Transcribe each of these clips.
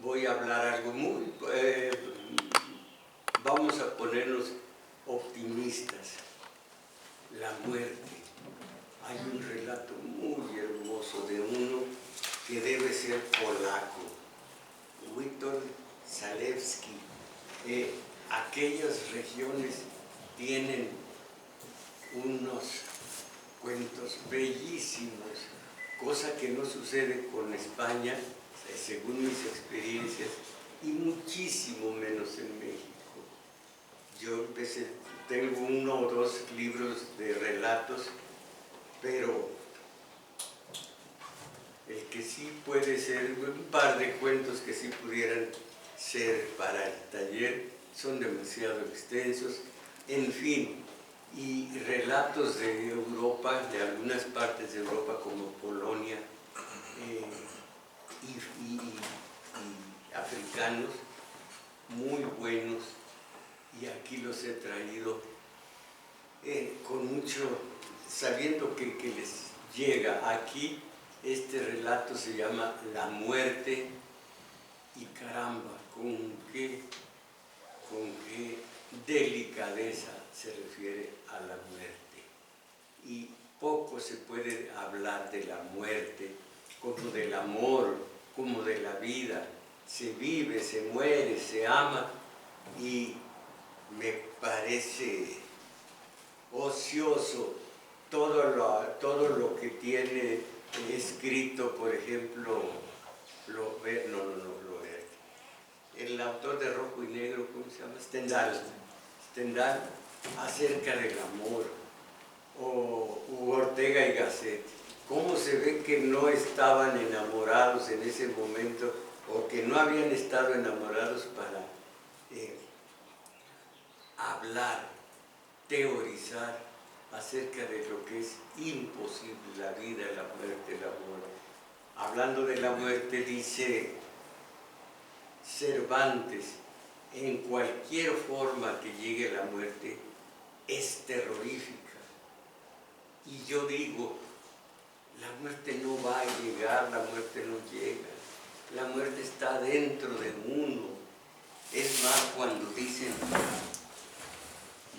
voy a hablar algo muy... vamos a ponernos optimistas. La muerte. Hay un relato muy hermoso de uno que debe ser polaco, Witold Zalewski. Aquellas regiones tienen unos cuentos bellísimos, cosa que no sucede con España, según mis experiencias, y muchísimo menos en México. Yo tengo 1 o 2 libros de relatos, pero el que sí puede ser, un par de cuentos que sí pudieran ser para el taller, son demasiado extensos. En fin, y relatos de Europa, de algunas partes de Europa como Polonia, y africanos, muy buenos, y aquí los he traído con mucho, sabiendo que les llega aquí. Este relato se llama La muerte, y caramba, con qué delicadeza se refiere a la muerte. Y poco se puede hablar de la muerte, como del amor, como de la vida. Se vive, se muere, se ama, y me parece ocioso todo lo que tiene escrito, por ejemplo, el autor de Rojo y Negro, ¿cómo se llama? Stendhal, acerca del amor, u Ortega y Gasset. ¿Cómo se ve que no estaban enamorados en ese momento, o que no habían estado enamorados para hablar, teorizar acerca de lo que es imposible, la vida, la muerte, el amor? Hablando de la muerte, dice Cervantes, en cualquier forma que llegue la muerte es terrorífica. Y yo digo, la muerte no va a llegar, la muerte no llega. La muerte está dentro de uno. Es más, cuando dicen,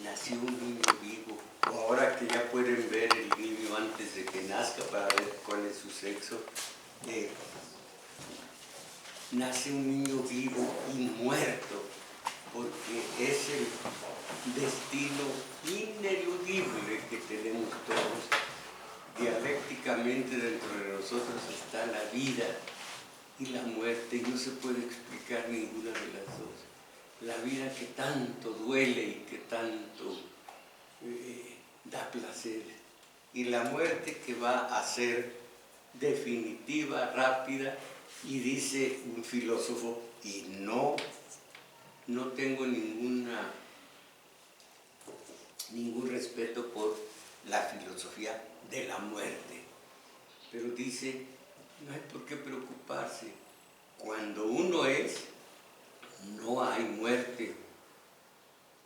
nació un niño vivo, o ahora que ya pueden ver el niño antes de que nazca para ver cuál es su sexo, nace un niño vivo y muerto, porque es el destino ineludible que tenemos todos. Dialécticamente dentro de nosotros está la vida y la muerte, y no se puede explicar ninguna de las dos. La vida que tanto duele y que tanto da placer, y la muerte que va a ser definitiva, rápida. Y dice un filósofo, y no tengo ningún respeto por la filosofía de la muerte, pero dice, no hay por qué preocuparse. Cuando uno es, no hay muerte.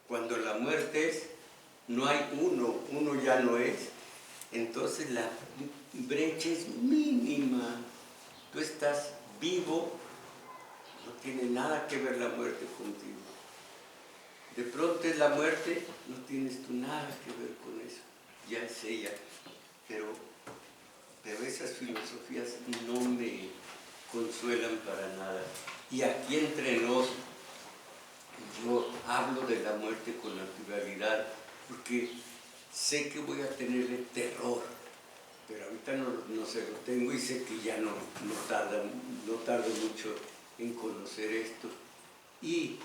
Cuando la muerte es, no hay uno ya no es. Entonces la brecha es mínima. Tú estás vivo, no tiene nada que ver la muerte contigo. De pronto es la muerte, no tienes tú nada que ver con eso, ya es ella. Pero esas filosofías no me consuelan para nada. Y aquí entre nos, yo hablo de la muerte con naturalidad, porque sé que voy a tenerle terror, pero ahorita no se lo tengo, y sé que ya no tardo mucho en conocer esto. Y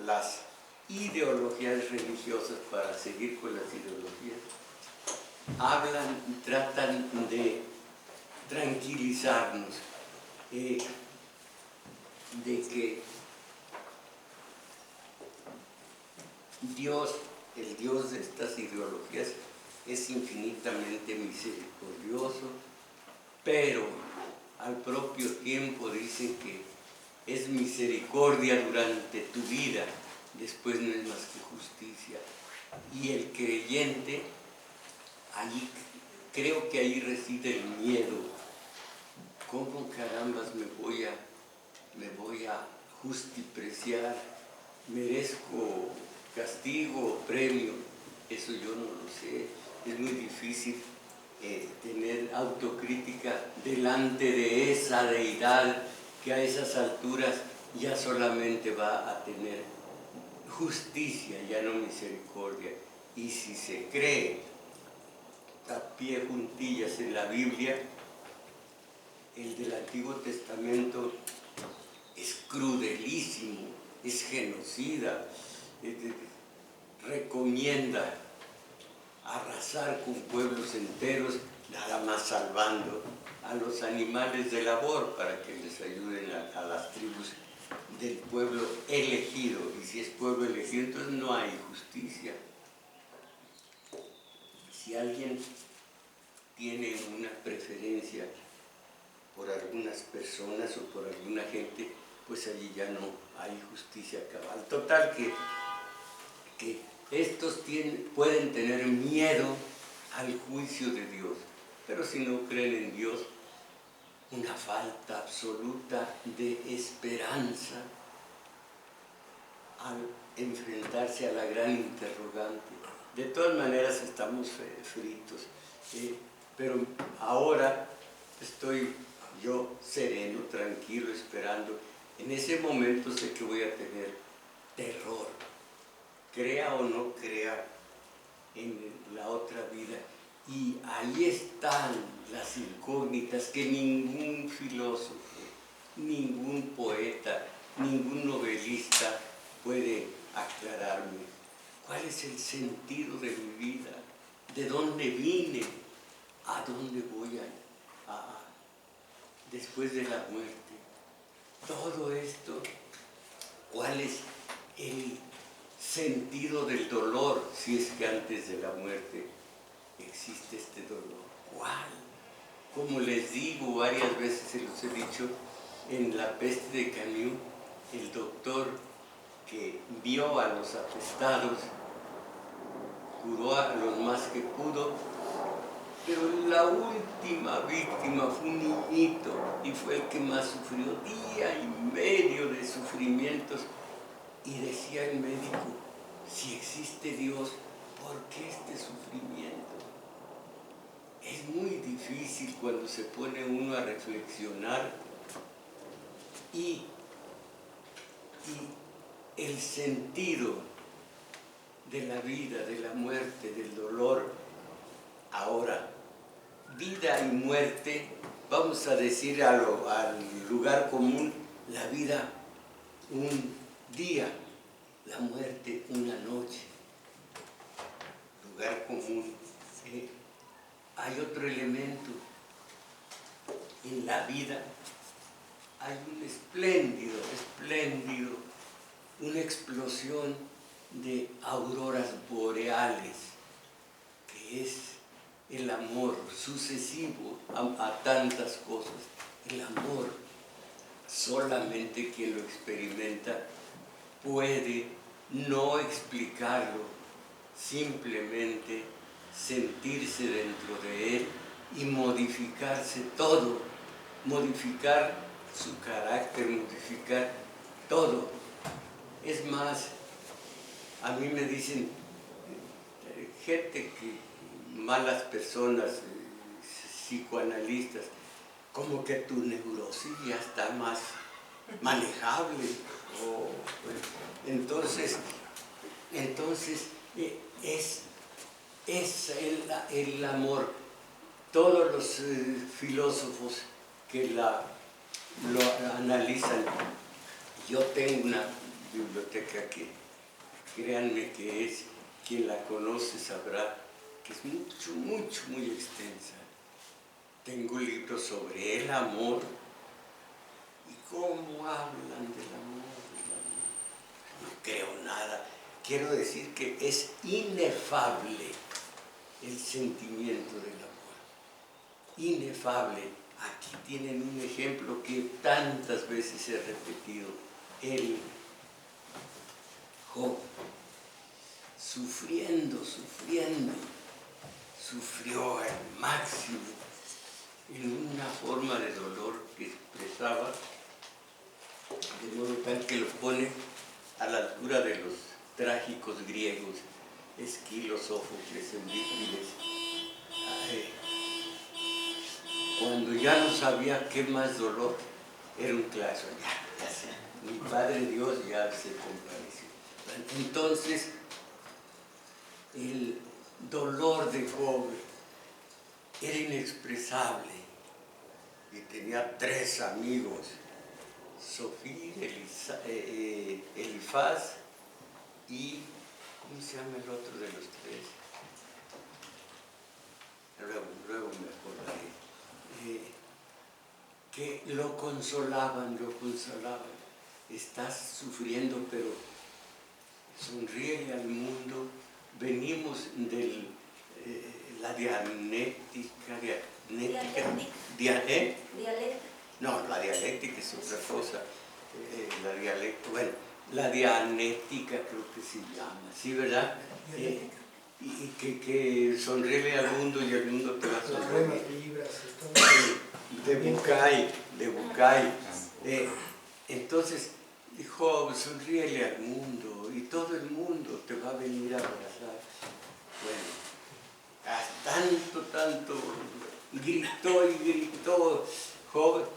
las ideologías religiosas, para seguir con las ideologías, hablan y tratan de tranquilizarnos, de que Dios, el Dios de estas ideologías, es infinitamente misericordioso, pero al propio tiempo dicen que es misericordia durante tu vida, después no es más que justicia. Y el creyente, creo que ahí reside el miedo. ¿Cómo carambas me voy justipreciar, merezco castigo o premio, eso yo no lo sé. Es muy difícil tener autocrítica delante de esa deidad que a esas alturas ya solamente va a tener justicia, ya no misericordia. Y si se cree a pie juntillas en la Biblia, el del Antiguo Testamento es crudelísimo, es genocida, recomienda arrasar con pueblos enteros, nada más salvando a los animales de labor para que les ayuden a las tribus del pueblo elegido. Y si es pueblo elegido, entonces no hay justicia. Si alguien tiene una preferencia por algunas personas o por alguna gente, pues allí ya no hay justicia cabal. Total que estos pueden tener miedo al juicio de Dios, pero si no creen en Dios, una falta absoluta de esperanza al enfrentarse a la gran interrogante. De todas maneras estamos fritos, pero ahora estoy yo sereno, tranquilo, esperando. En ese momento sé que voy a tener terror, crea o no crea en la otra vida. Y ahí están las incógnitas que ningún filósofo, ningún poeta, ningún novelista puede aclararme. ¿Cuál es el sentido de mi vida? ¿De dónde vine? ¿A dónde voy después de la muerte? Todo esto, ¿cuál es el sentido del dolor si es que antes de la muerte existe este dolor? ¿Cuál? Como les digo, varias veces se los he dicho, en La peste de Camus, el doctor que vio a los apestados, curó a los más que pudo, pero la última víctima fue un niñito y fue el que más sufrió, día y medio de sufrimientos. Y decía el médico, si existe Dios, ¿por qué este sufrimiento? Es muy difícil cuando se pone uno a reflexionar y el sentido de la vida, de la muerte, del dolor. Ahora, vida y muerte, vamos a decir al lugar común, la vida un día, la muerte una noche. Lugar común. Hay otro elemento. En la vida hay un espléndido, una explosión de auroras boreales, que es el amor sucesivo a tantas cosas. El amor, solamente quien lo experimenta puede no explicarlo, simplemente sentirse dentro de él y modificarse todo, modificar su carácter, modificar todo. Es más, a mí me dicen gente malas personas, psicoanalistas, como que tu neurosis ya está más manejable. Entonces es el amor. Todos los filósofos que lo analizan, yo tengo una biblioteca que, créanme que es, quien la conoce sabrá que es muy extensa. Tengo libros sobre el amor y cómo hablan del amor. No creo nada. Quiero decir que es inefable el sentimiento del amor. Inefable. Aquí tienen un ejemplo que tantas veces he repetido. El Job, sufriendo, sufrió al máximo en una forma de dolor que expresaba de modo tal que lo pone a la altura de los trágicos griegos, Esquilo, Sófocles, Eurípides. Cuando ya no sabía qué más dolor, era un clásico, ya sé, mi Padre Dios ya se compadeció. Entonces, el dolor de Job era inexpresable y tenía 3 amigos, Sofía, Elifaz y, ¿cómo se llama el otro de los 3? Luego me acordaré. Que lo consolaban. Estás sufriendo, pero sonríe al mundo. Venimos de la dialéctica. No, la dialéctica es otra cosa. La dianética creo que se llama, ¿sí, verdad? Y que sonríe al mundo y el mundo te va a sonreír. De Bucay. Entonces dijo, sonríele al mundo y todo el mundo te va a venir a abrazar. Bueno, tanto, gritó Job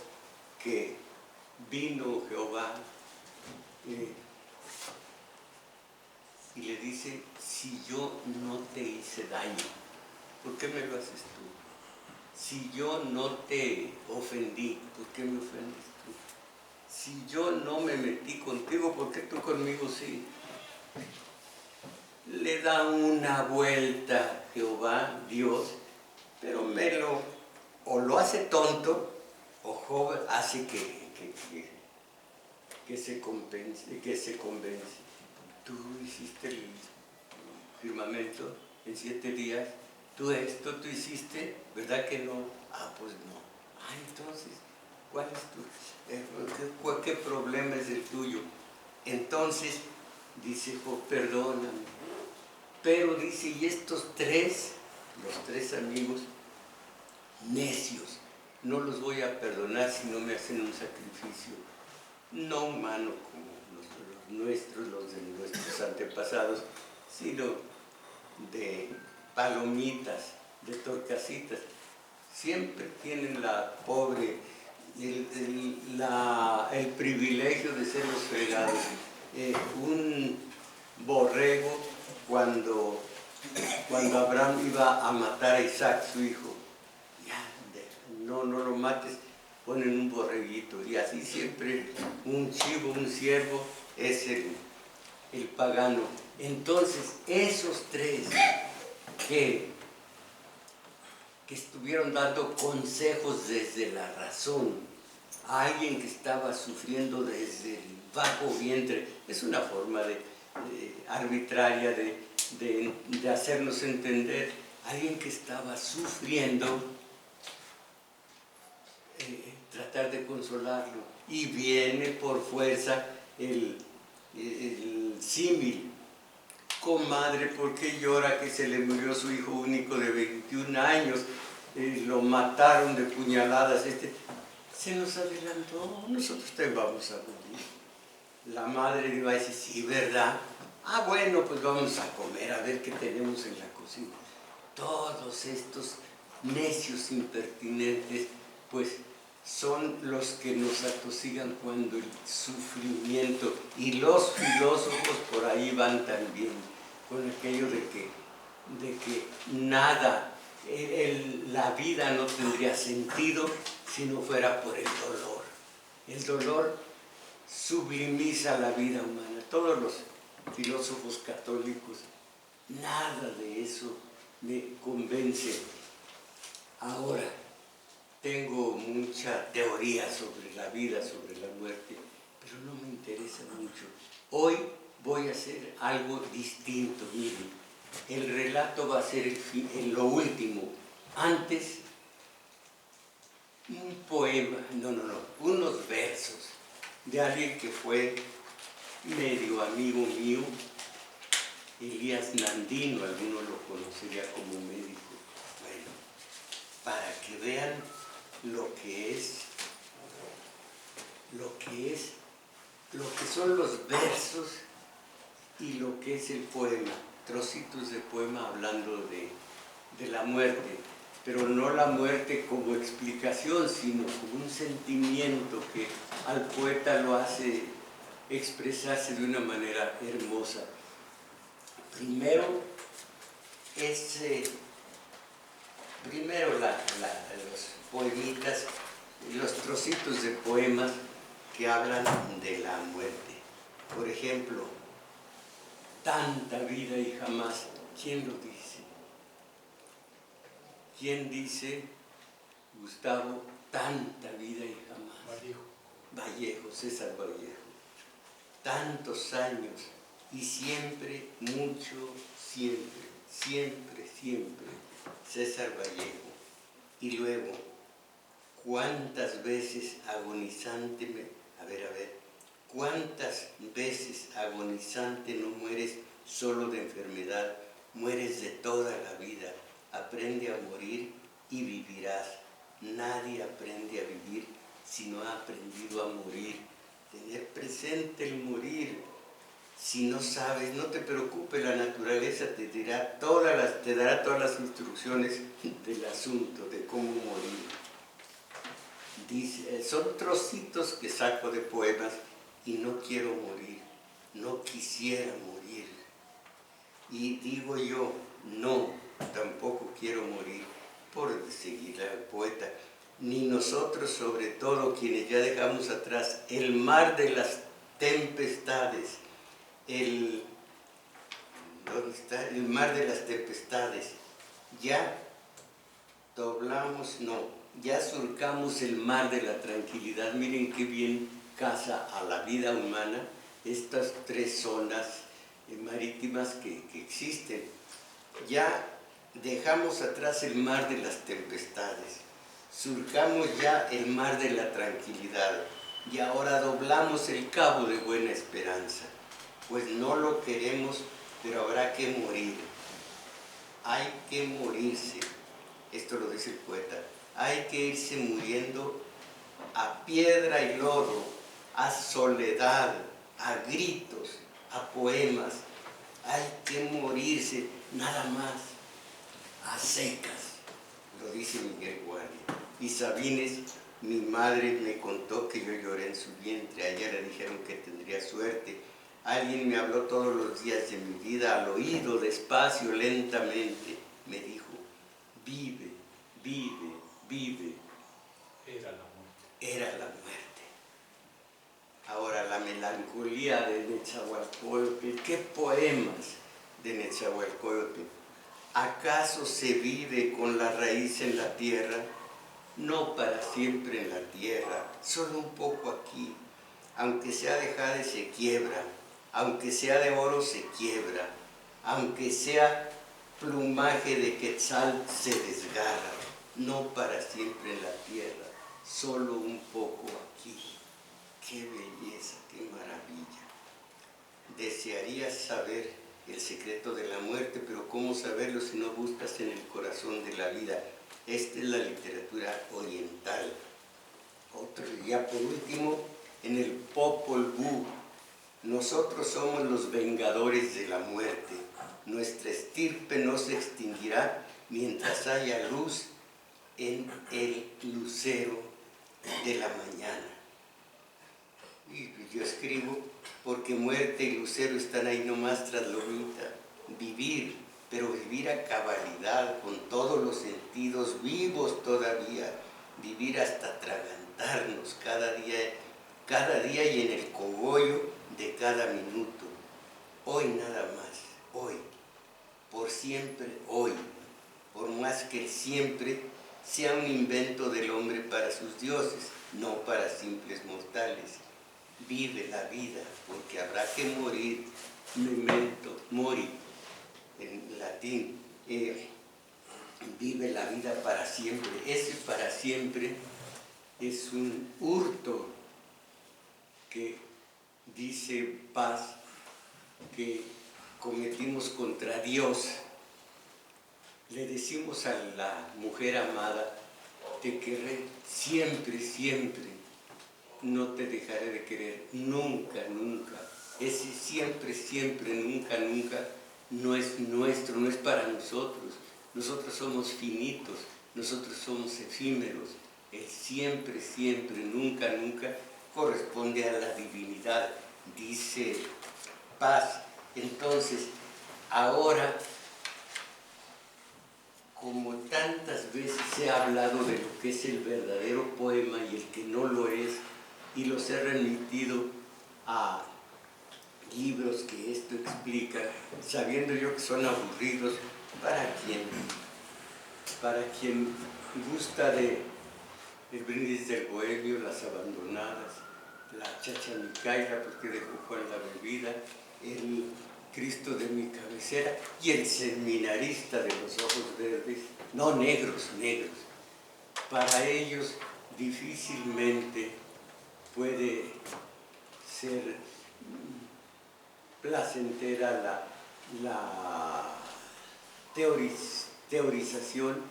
que vino Jehová y le dice, si yo no te hice daño, ¿por qué me lo haces tú? Si yo no te ofendí, ¿por qué me ofendes tú? Si yo no me metí contigo, ¿por qué tú conmigo sí? Le da una vuelta Jehová, Dios, pero o lo hace tonto, o Job hace que se convence. Tú hiciste el firmamento en 7 días, tú hiciste, ¿verdad que no? Pues no. Entonces, ¿cuál es qué problema es el tuyo? Entonces, dice Job, perdóname. Pero dice, y estos los 3 amigos, necios, no los voy a perdonar si no me hacen un sacrificio, no humano como los de nuestros antepasados, sino de palomitas, de torcasitas. Siempre tienen el privilegio de ser los fregados. Un borrego, cuando Abraham iba a matar a Isaac, su hijo, no lo mates, ponen un borreguito, y así siempre un chivo, un ciervo es el pagano. Entonces, esos 3 que estuvieron dando consejos desde la razón a alguien que estaba sufriendo desde el bajo vientre, es una forma arbitraria de hacernos entender, alguien que estaba sufriendo, tratar de consolarlo, y viene por fuerza el símil. Comadre, ¿por qué llora que se le murió su hijo único de 21 años? Lo mataron de puñaladas. Se nos adelantó, nosotros te vamos a morir. La madre iba a decir, sí, ¿verdad? Bueno, pues vamos a comer, a ver qué tenemos en la cocina. Todos estos necios impertinentes, pues son los que nos atosigan cuando el sufrimiento, y los filósofos por ahí van también con aquello de que nada, la vida no tendría sentido si no fuera por el dolor. El dolor sublimiza la vida humana. Todos los filósofos católicos, nada de eso me convence. Ahora, tengo mucha teoría sobre la vida, sobre la muerte, pero no me interesa mucho. Hoy voy a hacer algo distinto. Miren, el relato va a ser en lo último. Antes, un poema, unos versos de alguien que fue medio amigo mío, Elías Nandino, alguno lo conocería como médico. Bueno, para que vean lo que es son los versos y lo que es el poema, trocitos de poema hablando de la muerte, pero no la muerte como explicación, sino como un sentimiento que al poeta lo hace expresarse de una manera hermosa. Primero los poemitas, los trocitos de poemas que hablan de la muerte. Por ejemplo, tanta vida y jamás. ¿Quién lo dice? ¿Quién dice, Gustavo, tanta vida y jamás? Vallejo, César Vallejo. Tantos años y siempre, mucho, siempre, siempre, siempre. César Vallejo. Y luego, ¿cuántas veces agonizante cuántas veces agonizante no mueres solo de enfermedad, mueres de toda la vida? Aprende a morir y vivirás. Nadie aprende a vivir si no ha aprendido a morir. Tener presente el morir. Si no sabes, no te preocupes, la naturaleza te dará todas las instrucciones del asunto, de cómo morir. Dice, son trocitos que saco de poemas y no quiero morir, no quisiera morir. Y digo yo, no, tampoco quiero morir por seguir al poeta. Ni nosotros, sobre todo, quienes ya dejamos atrás el mar de las tempestades, ¿dónde está? El mar de las tempestades. Ya ya surcamos el mar de la tranquilidad. Miren qué bien casa a la vida humana estas tres zonas marítimas que existen. Ya dejamos atrás el mar de las tempestades, surcamos ya el mar de la tranquilidad y ahora doblamos el cabo de Buena Esperanza. Pues no lo queremos, pero habrá que morir. Hay que morirse. Esto lo dice el poeta. Hay que irse muriendo a piedra y lodo, a soledad, a gritos, a poemas. Hay que morirse, nada más, a secas, lo dice Miguel Guardia. Y Sabines, mi madre me contó que yo lloré en su vientre. A ella le dijeron que tendría suerte. Alguien me habló todos los días de mi vida al oído, despacio, lentamente. Me dijo, vive, vive, vive. Era la muerte. Era la muerte. Ahora, la melancolía de Netzahualcóyotl, ¿qué poemas de Netzahualcóyotl? ¿Acaso se vive con la raíz en la tierra? No para siempre en la tierra, solo un poco aquí. Aunque sea de jade se quiebra, aunque sea de oro se quiebra, aunque sea plumaje de quetzal se desgarra. No para siempre en la tierra, solo un poco aquí. ¡Qué belleza, qué maravilla! Desearías saber el secreto de la muerte, pero ¿cómo saberlo si no buscas en el corazón de la vida? Esta es la literatura oriental. Ya por último, en el Popol Vuh, nosotros somos los vengadores de la muerte. Nuestra estirpe no se extinguirá mientras haya luz en el lucero de la mañana. Y yo escribo, porque muerte y lucero están ahí nomás tras lomita. Vivir, pero vivir a cabalidad, con todos los sentidos vivos todavía. Vivir hasta atragantarnos cada día y en el cogollo de cada minuto. Hoy nada más, hoy. Por siempre, hoy. Por más que el siempre sea un invento del hombre para sus dioses, no para simples mortales. Vive la vida, porque habrá que morir, memento mori, en latín. Vive la vida para siempre. Ese para siempre es un hurto que dice Paz que cometimos contra Dios. Le decimos a la mujer amada, te querré siempre, siempre. no te dejaré de querer, nunca, nunca. Ese siempre, siempre, nunca, nunca, no es nuestro, no es para nosotros. Nosotros somos finitos, nosotros somos efímeros. El siempre, siempre, nunca, nunca corresponde a la divinidad. Dice paz. Entonces, ahora, como tantas veces se ha hablado de lo que es el verdadero poema y el que no lo es, y los he remitido a libros que esto explica, sabiendo yo que son aburridos, para quien gusta de El brindis del bohemio, Las abandonadas, La chachamicaira, porque dejó Juan la bebida, El Cristo de mi cabecera y El seminarista de los ojos verdes, no, negros, negros. Para ellos difícilmente puede ser placentera la teorización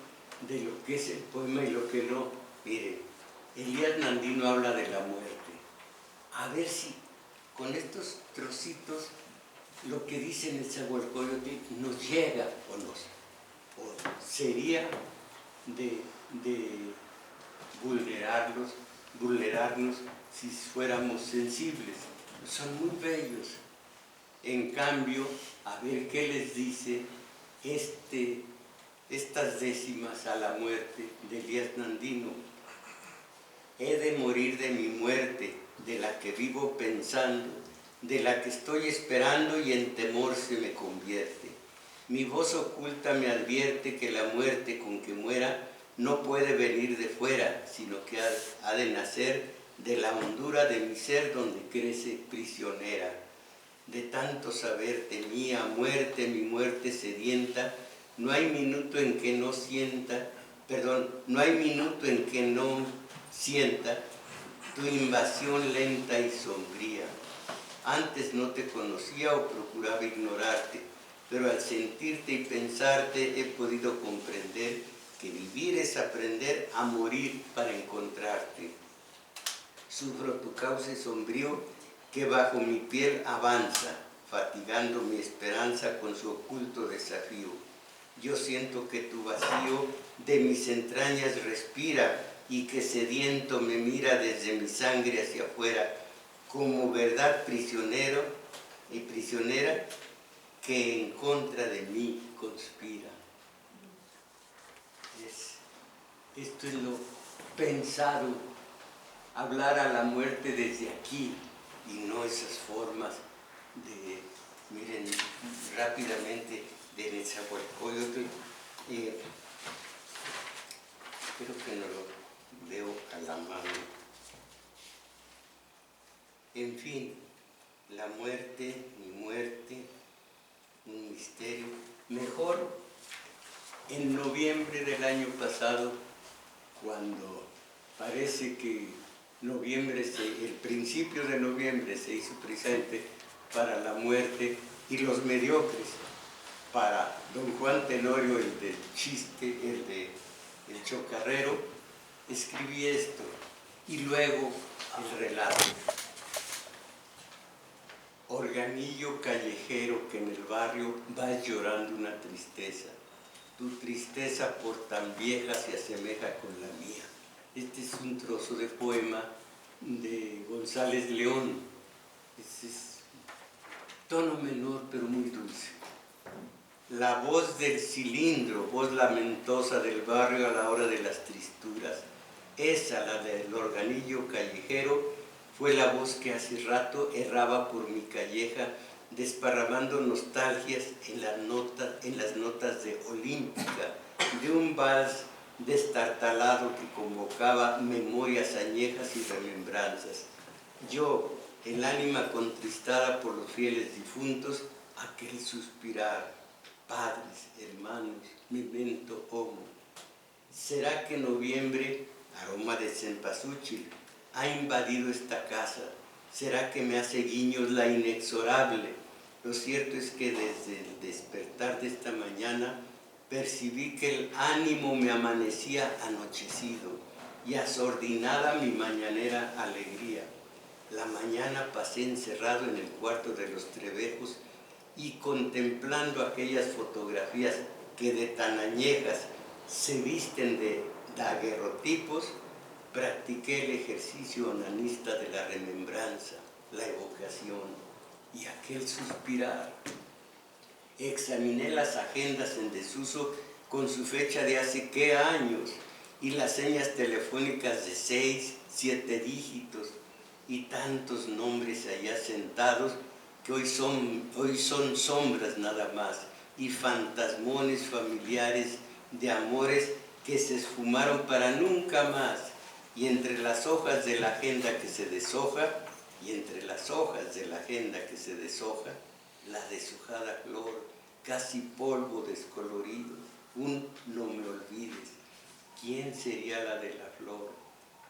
de lo que es el poema y lo que no. Miren, Elías Nandino habla de la muerte. A ver si con estos trocitos lo que dice en el Nezahualcóyotl nos llega o sería de vulnerarnos si fuéramos sensibles. Son muy bellos. En cambio, a ver qué les dice estas décimas a la muerte de Elías Nandino. He de morir de mi muerte, de la que vivo pensando, de la que estoy esperando y en temor se me convierte. Mi voz oculta me advierte que la muerte con que muera no puede venir de fuera, sino que ha de nacer de la hondura de mi ser donde crece prisionera. De tanto saber temía muerte, mi muerte sedienta, no hay minuto en que no sienta tu invasión lenta y sombría. Antes no te conocía o procuraba ignorarte, pero al sentirte y pensarte he podido comprender que vivir es aprender a morir para encontrarte. Sufro tu cauce sombrío que bajo mi piel avanza, fatigando mi esperanza con su oculto desafío. Yo siento que tu vacío de mis entrañas respira y que sediento me mira desde mi sangre hacia afuera, como verdad prisionero y prisionera que en contra de mí conspira. Esto es lo pensado, hablar a la muerte desde aquí y no esas formas de, miren, rápidamente, de Nezahualcóyotl. Creo que no lo veo a la mano. En fin, la muerte, mi muerte, un misterio. Mejor en noviembre del año pasado, cuando parece que el principio de noviembre se hizo presente para la muerte y los mediocres, para don Juan Tenorio, el del chiste, el chocarrero, escribí esto y luego el relato. Organillo callejero que en el barrio vas llorando una tristeza. Tu tristeza por tan vieja se asemeja con la mía. Este es un trozo de poema de González León. Este es tono menor pero muy dulce. La voz del cilindro, voz lamentosa del barrio a la hora de las tristuras. Esa, la del organillo callejero, fue la voz que hace rato erraba por mi calleja, desparramando nostalgias en las notas de Olímpica, de un vals destartalado que convocaba memorias añejas y remembranzas. Yo, el ánima contristada por los fieles difuntos, aquel suspirar, padres, hermanos, memento homo. ¿Será que noviembre, aroma de cempasúchil, ha invadido esta casa? ¿Será que me hace guiños la inexorable? Lo cierto es que desde el despertar de esta mañana percibí que el ánimo me amanecía anochecido. y asordinada mi mañanera alegría. La mañana pasé encerrado en el cuarto de los Trevejos y contemplando aquellas fotografías que de tan añejas se visten de daguerrotipos, practiqué el ejercicio onanista de la remembranza, la evocación y aquel suspirar. Examiné las agendas en desuso con su fecha de hace qué años y las señas telefónicas de 6, 7 dígitos y tantos nombres allá sentados que hoy son sombras nada más y fantasmones familiares de amores que se esfumaron para nunca más. Y entre las hojas de la agenda que se deshoja, la deshojada flor, casi polvo descolorido, un no me olvides. ¿Quién sería la de la flor?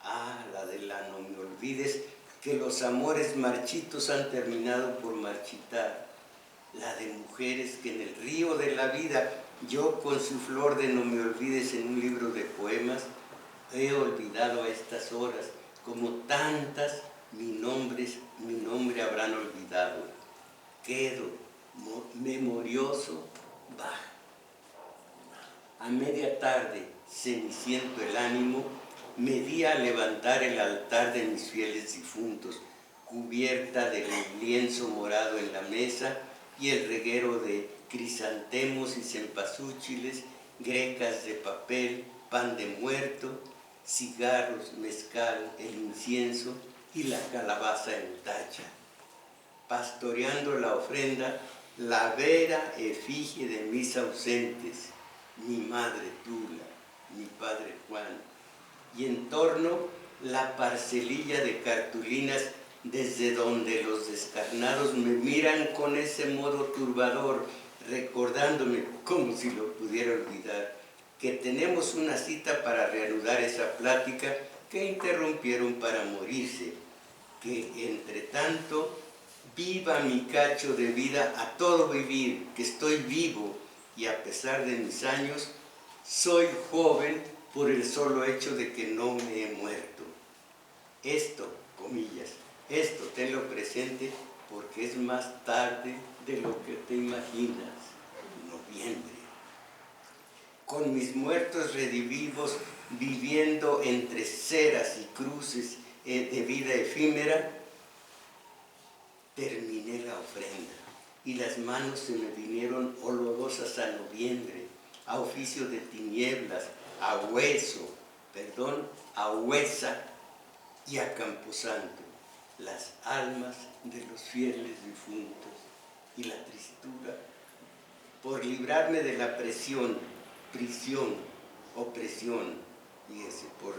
Ah, la de la no me olvides, que los amores marchitos han terminado por marchitar. La de mujeres que en el río de la vida, yo con su flor de no me olvides en un libro de poemas, he olvidado a estas horas, como tantas mi nombre habrán olvidado. Quedo memorioso, baja. A media tarde, ceniciento el ánimo, me di a levantar el altar de mis fieles difuntos, cubierta del lienzo morado en la mesa y el reguero de crisantemos y cempasúchiles, grecas de papel, pan de muerto, cigarros, mezcal, el incienso y la calabaza en tacha. Pastoreando la ofrenda, la vera efigie de mis ausentes, mi madre Tula, mi padre Juan, y en torno la parcelilla de cartulinas desde donde los descarnados me miran con ese modo turbador, recordándome, como si lo pudiera olvidar, que tenemos una cita para reanudar esa plática que interrumpieron para morirse, que entre tanto viva mi cacho de vida a todo vivir, que estoy vivo y a pesar de mis años, soy joven por el solo hecho de que no me he muerto. Esto, comillas, esto tenlo presente porque es más tarde de lo que te imaginas. Noviembre. Con mis muertos redivivos viviendo entre ceras y cruces de vida efímera, terminé la ofrenda y las manos se me vinieron olorosas a noviembre, a oficio de tinieblas, a huesa y a camposanto, las almas de los fieles difuntos y la tristura por librarme de la por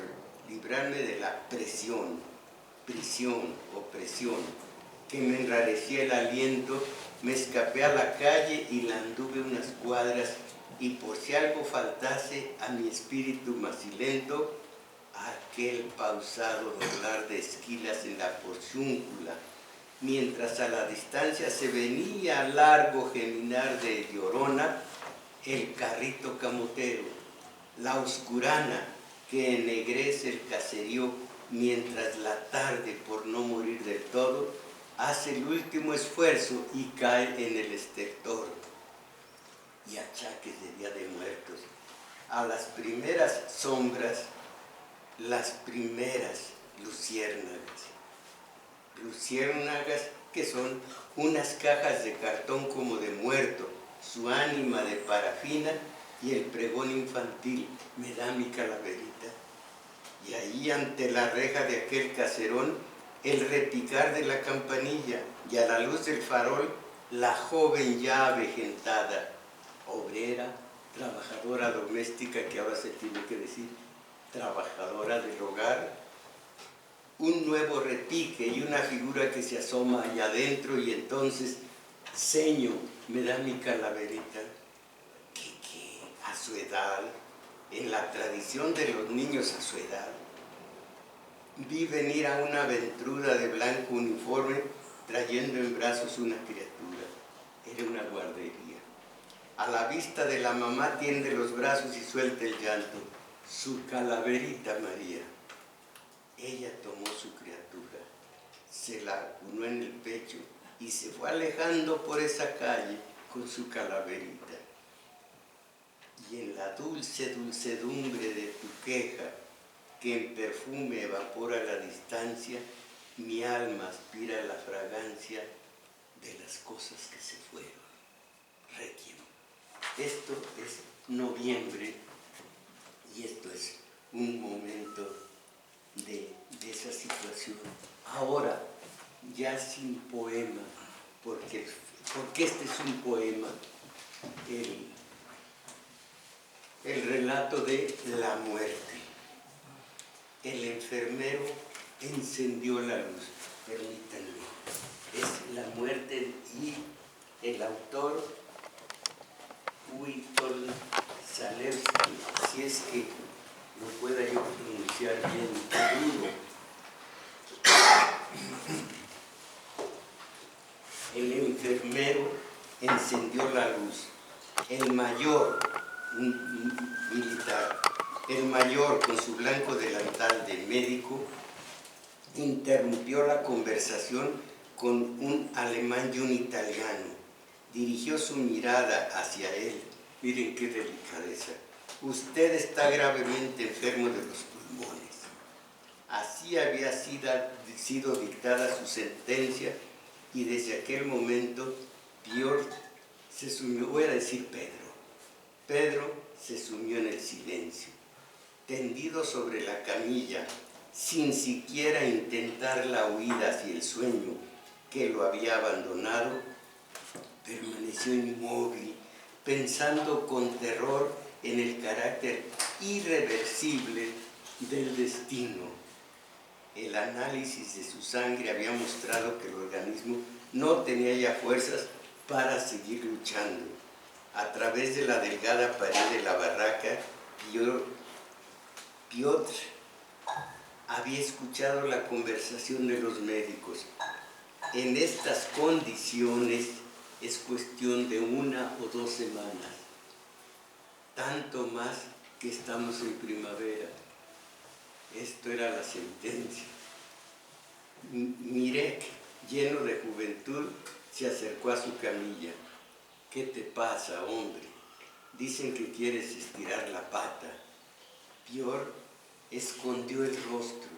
librarme de la prisión, opresión, que me enrarecía el aliento, me escapé a la calle y la anduve unas cuadras, y por si algo faltase a mi espíritu macilento, aquel pausado doblar de esquilas en la porciúncula, mientras a la distancia se venía largo geminar de llorona el carrito camotero, la oscurana que ennegrece el caserío mientras la tarde, por no morir del todo, hace el último esfuerzo y cae en el estertor. Y achaques de Día de Muertos a las primeras sombras, las primeras luciérnagas que son unas cajas de cartón como de muerto, su ánima de parafina y el pregón infantil, me da mi calaverita. Y ahí ante la reja de aquel caserón, el repicar de la campanilla y a la luz del farol, la joven ya avejentada, obrera, trabajadora doméstica, que ahora se tiene que decir trabajadora del hogar, un nuevo repique y una figura que se asoma allá adentro y entonces ceño, me da mi calaverita, que a su edad, en la tradición de los niños a su edad, vi venir a una ventruda de blanco uniforme trayendo en brazos una criatura. Era una guardería. A la vista de la mamá tiende los brazos y suelta el llanto. Su calaverita María. ella tomó su criatura, se la acunó en el pecho y se fue alejando por esa calle con su calaverita. Y en la dulce dulcedumbre de tu queja, que en perfume evapora la distancia, mi alma aspira la fragancia de las cosas que se fueron. Requiem. Esto es noviembre y esto es un momento de esa situación. Ahora, ya sin poema, porque este es un poema, el relato de la muerte. El enfermero encendió la luz. Permítanme. Es la muerte y el autor Witold Zalewski, si es que no pueda yo pronunciar bien, dudo. El enfermero encendió la luz. El mayor, un militar, el mayor con su blanco delantal de médico, interrumpió la conversación con un alemán y un italiano. Dirigió su mirada hacia él. Miren qué delicadeza. Usted está gravemente enfermo de los pulmones. Así había sido dictada su sentencia y desde aquel momento Piotr se sumió, voy a decir Pedro se sumió en el silencio. Tendido sobre la camilla, sin siquiera intentar la huida hacia el sueño que lo había abandonado, permaneció inmóvil, pensando con terror en el carácter irreversible del destino. El análisis de su sangre había mostrado que el organismo no tenía ya fuerzas para seguir luchando. A través de la delgada pared de la barraca, Piotr había escuchado la conversación de los médicos. En estas condiciones es cuestión de 1 o 2 semanas, tanto más que estamos en primavera. Esto era la sentencia. Mirek, lleno de juventud, se acercó a su camilla. ¿Qué te pasa, hombre? Dicen que quieres estirar la pata. Piotr escondió el rostro.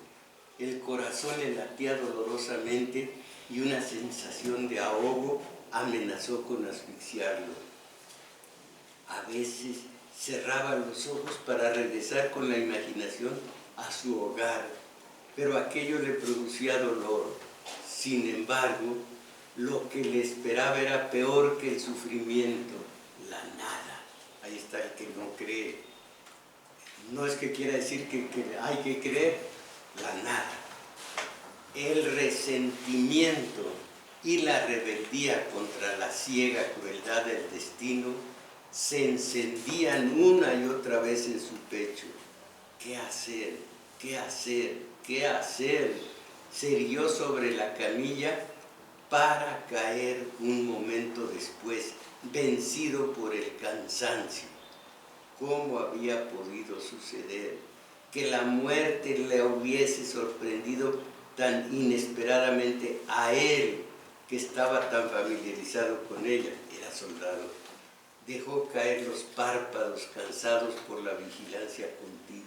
El corazón le latía dolorosamente y una sensación de ahogo amenazó con asfixiarlo. A veces cerraba los ojos para regresar con la imaginación a su hogar, pero aquello le producía dolor. Sin embargo, lo que le esperaba era peor que el sufrimiento, la nada. Ahí está el que no cree. No es que quiera decir que hay que creer, la nada. El resentimiento y la rebeldía contra la ciega crueldad del destino se encendían una y otra vez en su pecho. ¿Qué hacer? ¿Qué hacer? ¿Qué hacer? Se irguió sobre la camilla para caer un momento después, vencido por el cansancio. ¿Cómo había podido suceder que la muerte le hubiese sorprendido tan inesperadamente a él, que estaba tan familiarizado con ella? Era soldado. Dejó caer los párpados cansados por la vigilancia continua.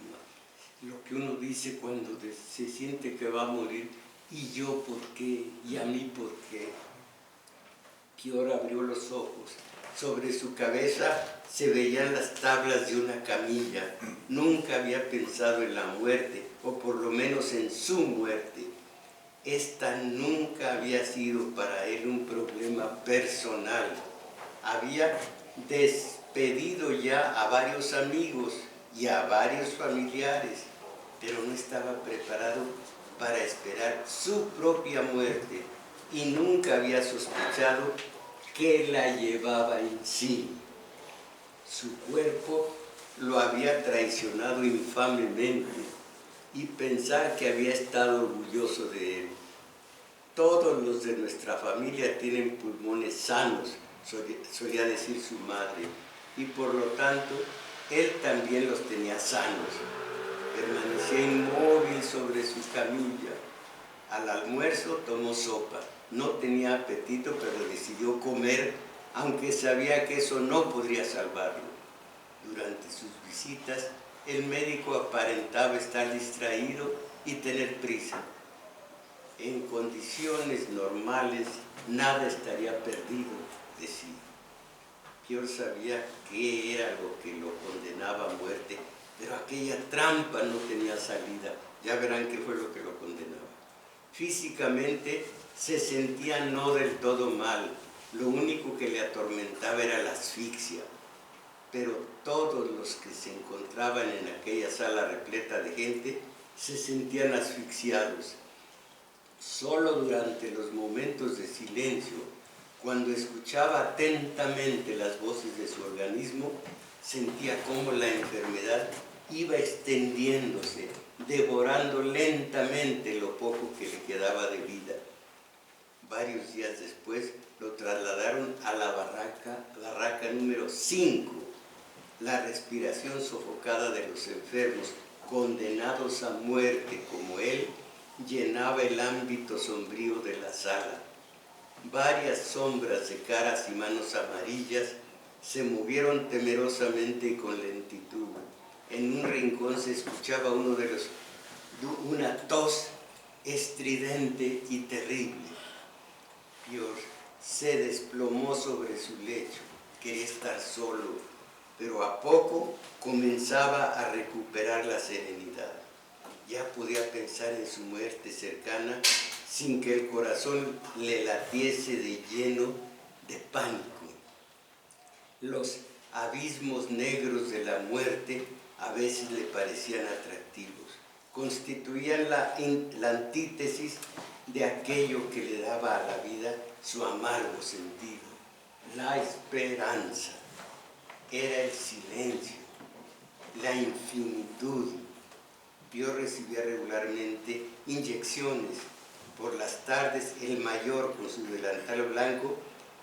Lo que uno dice cuando se siente que va a morir, ¿y yo por qué? ¿Y a mí por qué? Piotr abrió los ojos. Sobre su cabeza se veían las tablas de una camilla. Nunca había pensado en la muerte, o por lo menos en su muerte. Esta nunca había sido para él un problema personal. Había despedido ya a varios amigos y a varios familiares, pero no estaba preparado para esperar su propia muerte y nunca había sospechado que la llevaba en sí. Su cuerpo lo había traicionado infamemente y pensar que había estado orgulloso de él. Todos los de nuestra familia tienen pulmones sanos, solía decir su madre, y por lo tanto él también los tenía sanos. Permanecía inmóvil sobre su camilla. Al almuerzo tomó sopa. No tenía apetito, pero decidió comer, aunque sabía que eso no podría salvarlo. Durante sus visitas, el médico aparentaba estar distraído y tener prisa. En condiciones normales, nada estaría perdido, decía. Piotr sabía qué era lo que lo condenaba a muerte, pero aquella trampa no tenía salida. Ya verán qué fue lo que lo condenaba. Físicamente se sentía no del todo mal, lo único que le atormentaba era la asfixia. Pero todos los que se encontraban en aquella sala repleta de gente se sentían asfixiados. Solo durante los momentos de silencio, cuando escuchaba atentamente las voces de su organismo, sentía cómo la enfermedad iba extendiéndose, devorando lentamente lo poco que le quedaba de vida. Varios días después lo trasladaron a la barraca número 5. La respiración sofocada de los enfermos, condenados a muerte como él, llenaba el ámbito sombrío de la sala. Varias sombras de caras y manos amarillas se movieron temerosamente y con lentitud. En un rincón se escuchaba una tos estridente y terrible. Piotr se desplomó sobre su lecho. Quería estar solo, pero a poco comenzaba a recuperar la serenidad. Ya podía pensar en su muerte cercana sin que el corazón le latiese de lleno de pánico. Los abismos negros de la muerte a veces le parecían atractivos. Constituían la antítesis de aquello que le daba a la vida su amargo sentido. La esperanza era el silencio, la infinitud. Piotr recibía regularmente inyecciones. Por las tardes, el mayor, con su delantal blanco,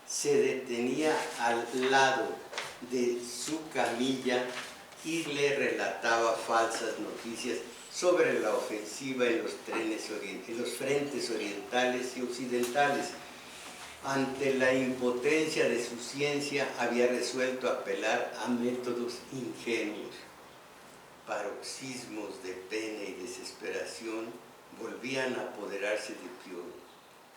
se detenía al lado de su camilla y le relataba falsas noticias sobre la ofensiva en los frentes orientales y occidentales. Ante la impotencia de su ciencia, había resuelto apelar a métodos ingenuos. Paroxismos de pena y desesperación volvían a apoderarse de Piotr.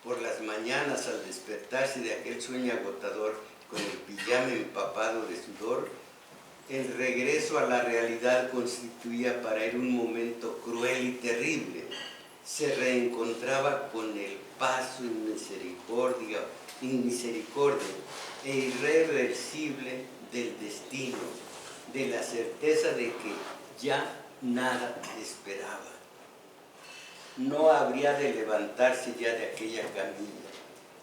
Por las mañanas, al despertarse de aquel sueño agotador, con el pijama empapado de sudor, el regreso a la realidad constituía para él un momento cruel y terrible. Se reencontraba con el paso inmisericordia e irreversible del destino, de la certeza de que ya nada esperaba. No habría de levantarse ya de aquella camilla.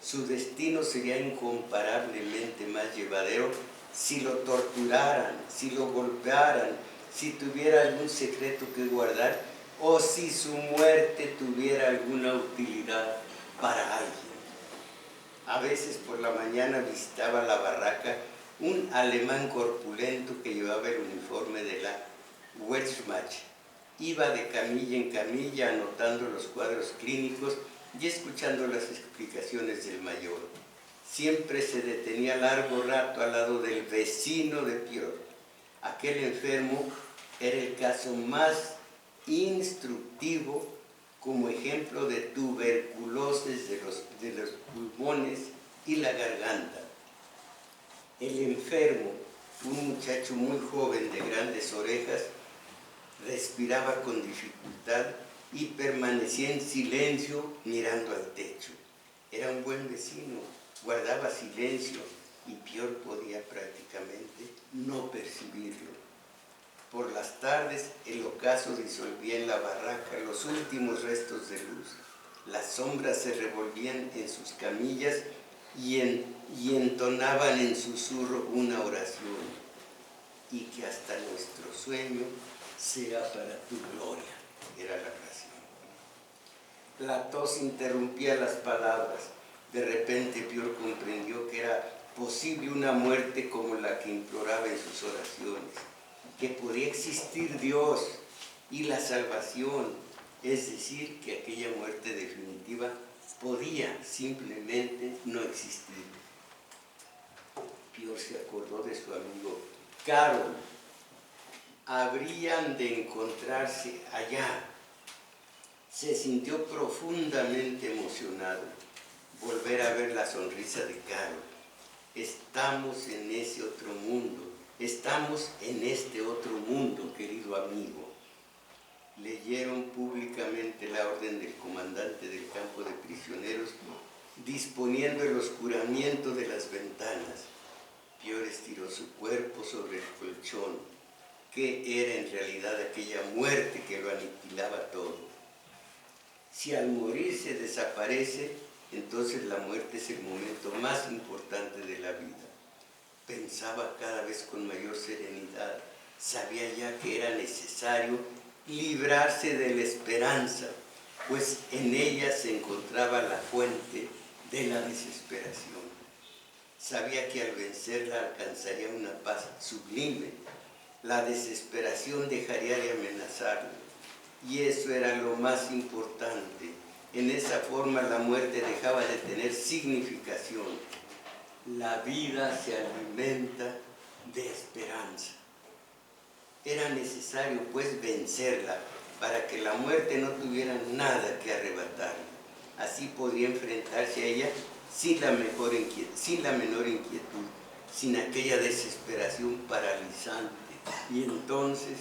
Su destino sería incomparablemente más llevadero si lo torturaran, si lo golpearan, si tuviera algún secreto que guardar o si su muerte tuviera alguna utilidad para alguien. A veces por la mañana visitaba la barraca un alemán corpulento que llevaba el uniforme de la Wehrmacht. Iba de camilla en camilla anotando los cuadros clínicos y escuchando las explicaciones del mayor. Siempre se detenía largo rato al lado del vecino de Piotr. Aquel enfermo era el caso más instructivo como ejemplo de tuberculosis de los pulmones y la garganta. El enfermo, un muchacho muy joven de grandes orejas, respiraba con dificultad y permanecía en silencio mirando al techo. Era un buen vecino, guardaba silencio y Piotr podía prácticamente no percibirlo. Por las tardes el ocaso disolvía en la barraca los últimos restos de luz. Las sombras se revolvían en sus camillas y entonaban en susurro una oración. Y que hasta nuestro sueño sea para tu gloria, era la oración. La tos interrumpía las palabras. De repente Piotr comprendió que era posible una muerte como la que imploraba en sus oraciones, que podía existir Dios, y la salvación, es decir, que aquella muerte definitiva podía simplemente no existir. Pior se acordó de su amigo Carol. Habrían de encontrarse allá. Se sintió profundamente emocionado. Volver a ver la sonrisa de Carol. Estamos en ese otro mundo. Estamos en este otro mundo, querido amigo. Leyeron públicamente la orden del comandante del campo de prisioneros disponiendo el oscuramiento de las ventanas. Pior estiró su cuerpo sobre el colchón, que era en realidad aquella muerte que lo aniquilaba todo. Si al morir se desaparece, entonces la muerte es el momento más importante de la vida. Pensaba cada vez con mayor serenidad. Sabía ya que era necesario librarse de la esperanza, pues en ella se encontraba la fuente de la desesperación. Sabía que al vencerla alcanzaría una paz sublime. La desesperación dejaría de amenazarlo, y eso era lo más importante. En esa forma la muerte dejaba de tener significación. La vida se alimenta de esperanza. Era necesario pues vencerla para que la muerte no tuviera nada que arrebatarle. Así podría enfrentarse a ella sin la menor inquietud, sin aquella desesperación paralizante. Y entonces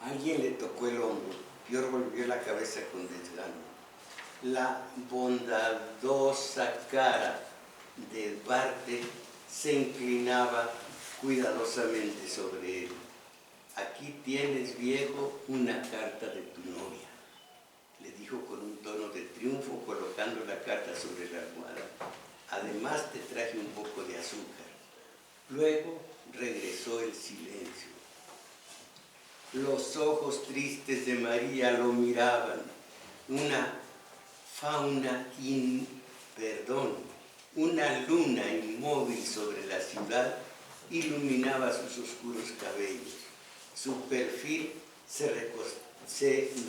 alguien le tocó el hombro. Pior volvió la cabeza con desgano. La bondadosa cara de Bartek se inclinaba cuidadosamente sobre él. Aquí tienes, viejo, una carta de tu novia, le dijo con un tono de triunfo, colocando la carta sobre la almohada. Además te traje un poco de azúcar. Luego regresó el silencio. Los ojos tristes de María lo miraban. Una luna inmóvil sobre la ciudad iluminaba sus oscuros cabellos. Su perfil se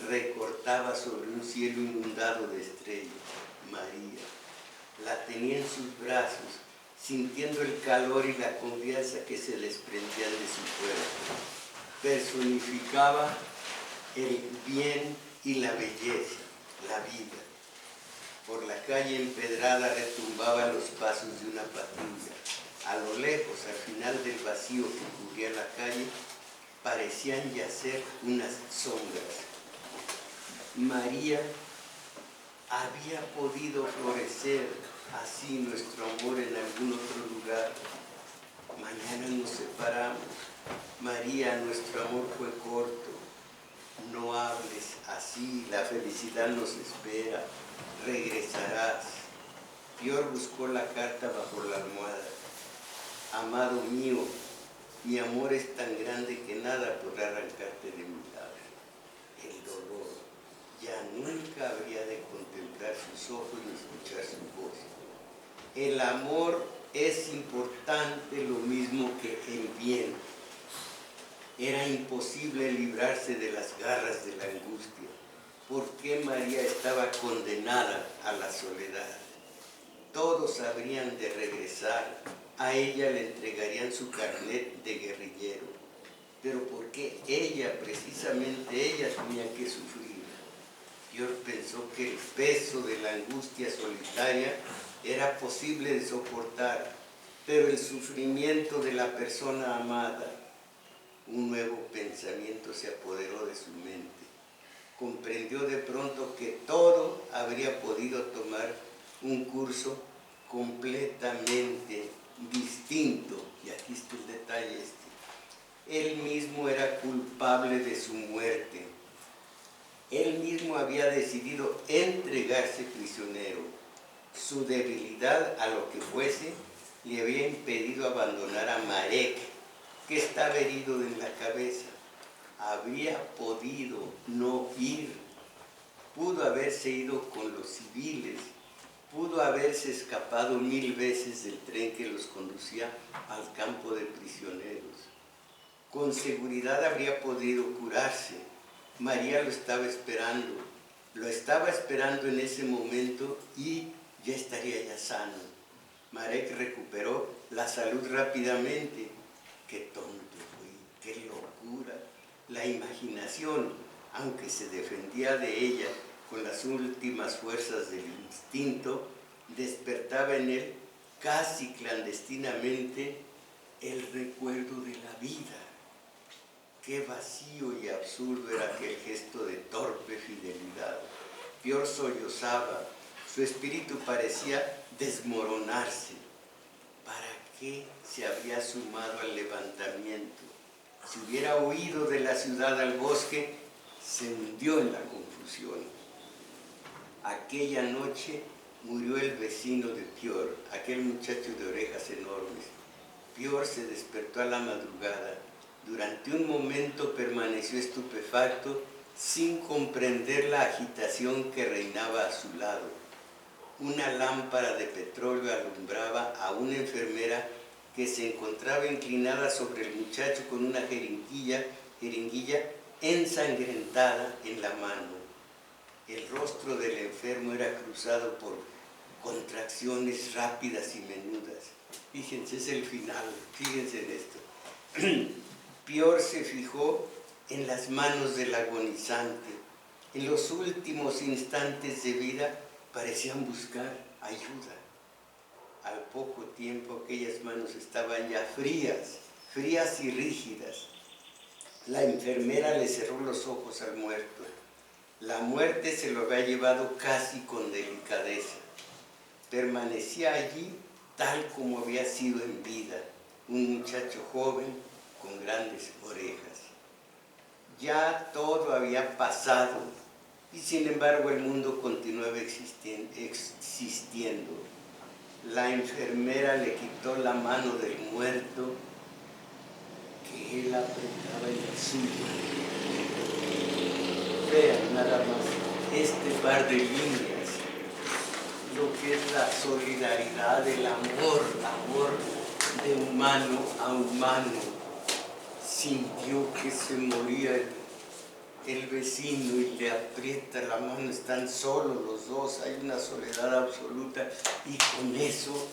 recortaba sobre un cielo inundado de estrellas. María la tenía en sus brazos, sintiendo el calor y la confianza que se desprendían de su cuerpo. Personificaba el bien y la belleza, la vida. Por la calle empedrada retumbaban los pasos de una patrulla. A lo lejos, al final del vacío que cubría la calle, parecían yacer unas sombras. María había podido florecer así nuestro amor en algún otro lugar. Mañana nos separamos. María, nuestro amor fue corto. No hables así, la felicidad nos espera. Regresarás. Pior buscó la carta bajo la almohada. Amado mío, mi amor es tan grande que nada podrá arrancarte de mi lado. El dolor ya nunca habría de contemplar sus ojos ni escuchar su voz. El amor es importante lo mismo que el bien. Era imposible librarse de las garras de la angustia. ¿Por qué María estaba condenada a la soledad? Todos habrían de regresar. A ella le entregarían su carnet de guerrillero. Pero ¿por qué ella, precisamente ella, tenía que sufrir? Pior pensó que el peso de la angustia solitaria era posible de soportar, pero el sufrimiento de la persona amada, un nuevo pensamiento se apoderó de su mente. Comprendió de pronto que todo habría podido tomar un curso completamente distinto. Y aquí está el detalle Él mismo era culpable de su muerte. Él mismo había decidido entregarse prisionero. Su debilidad a lo que fuese le había impedido abandonar a Marek, que estaba herido en la cabeza. Habría podido no ir. Pudo haberse ido con los civiles. Pudo haberse escapado 1000 veces del tren que los conducía al campo de prisioneros. Con seguridad habría podido curarse. María lo estaba esperando en ese momento y ya estaría ya sano. Marek recuperó la salud rápidamente. Qué tonto fui, qué locura. La imaginación, aunque se defendía de ella con las últimas fuerzas del instinto, despertaba en él casi clandestinamente el recuerdo de la vida. Qué vacío y absurdo era aquel gesto de torpe fidelidad. Pior sollozaba, su espíritu parecía desmoronarse. ¿Para qué se había sumado al levantamiento? Si hubiera huido de la ciudad al bosque, se hundió en la confusión. Aquella noche murió el vecino de Pior, aquel muchacho de orejas enormes. Pior se despertó a la madrugada. Durante un momento permaneció estupefacto, sin comprender la agitación que reinaba a su lado. Una lámpara de petróleo alumbraba a una enfermera que se encontraba inclinada sobre el muchacho con una jeringuilla ensangrentada en la mano. El rostro del enfermo era cruzado por contracciones rápidas y menudas. Fíjense, es el final, fíjense en esto. Pior se fijó en las manos del agonizante. En los últimos instantes de vida parecían buscar ayuda. Al poco tiempo aquellas manos estaban ya frías y rígidas. La enfermera le cerró los ojos al muerto. La muerte se lo había llevado casi con delicadeza. Permanecía allí tal como había sido en vida, un muchacho joven con grandes orejas. Ya todo había pasado y sin embargo el mundo continuaba existiendo. La enfermera le quitó la mano del muerto que él apretaba en la suya. Vean nada más este par de líneas, lo que es la solidaridad, el amor de humano a humano. Sintió que se moría el vecino y le aprieta la mano, están solos los dos, hay una soledad absoluta y con eso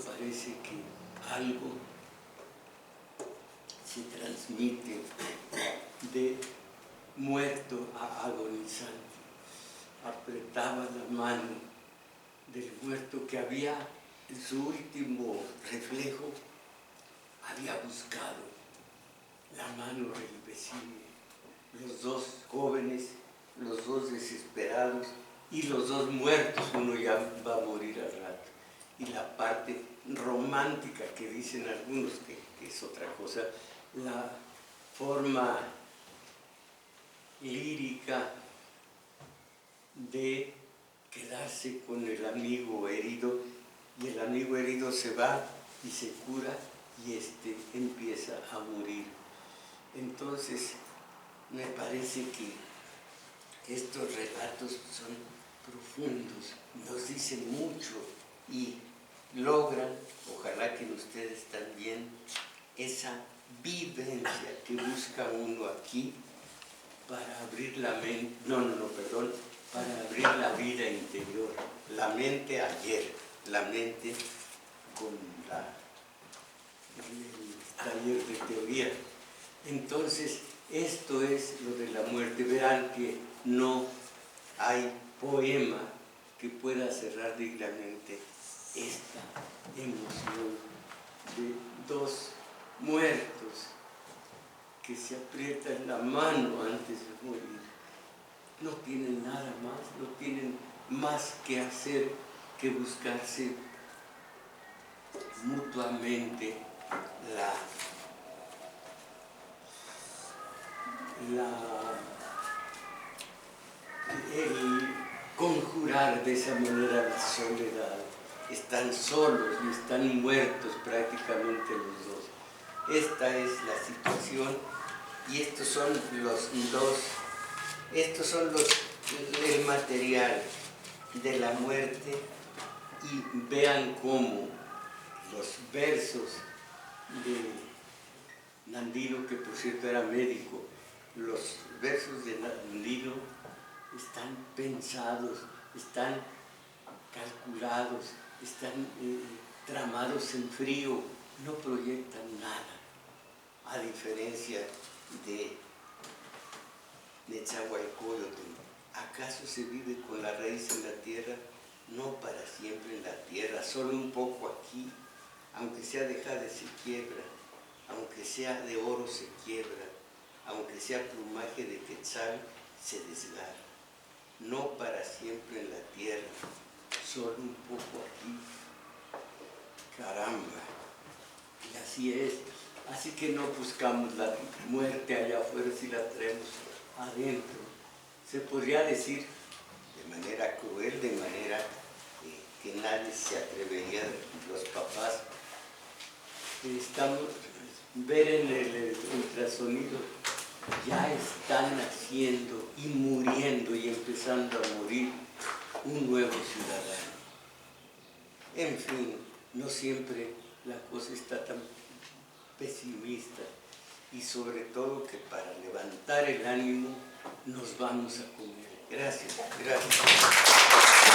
parece que algo se transmite de muerto a agonizante. Apretaba la mano del muerto que había, en su último reflejo, había buscado la mano del vecino. Los dos jóvenes, los dos desesperados y los dos muertos, uno ya va a morir al rato. Y la parte romántica que dicen algunos, que es otra cosa, la forma lírica de quedarse con el amigo herido, y el amigo herido se va y se cura y empieza a morir. Entonces me parece que estos relatos son profundos, nos dicen mucho y logran, ojalá que en ustedes también, esa vivencia que busca uno aquí para abrir la mente, para abrir la vida interior, la mente ayer, la mente con el taller de teoría. Entonces, esto es lo de la muerte. Verán que no hay poema que pueda cerrar dignamente esta emoción de dos muertos que se aprietan la mano antes de morir. No tienen nada más, no tienen más que hacer que buscarse mutuamente el conjurar de esa manera la soledad. Están solos y están muertos prácticamente los dos. Esta es la situación y estos son el material de la muerte, y vean cómo los versos de Nandino, que por cierto era médico, los versos de Nilo están pensados, están calculados, están tramados en frío, no proyectan nada, a diferencia de Netzahualcóyotl. ¿Acaso se vive con la raíz en la tierra? No para siempre en la tierra, solo un poco aquí, aunque sea de jade se quiebra, aunque sea de oro se quiebra, aunque sea plumaje de quetzal se desgarra. No para siempre en la tierra, solo un poco aquí. Caramba, y así es. Así que no buscamos la muerte allá afuera si la traemos adentro. Se podría decir de manera cruel, de manera que nadie se atrevería, los papás. Estamos, ver en el ultrasonido, ya están naciendo y muriendo y empezando a morir un nuevo ciudadano. En fin, no siempre la cosa está tan pesimista y sobre todo que para levantar el ánimo nos vamos a comer. Gracias, gracias.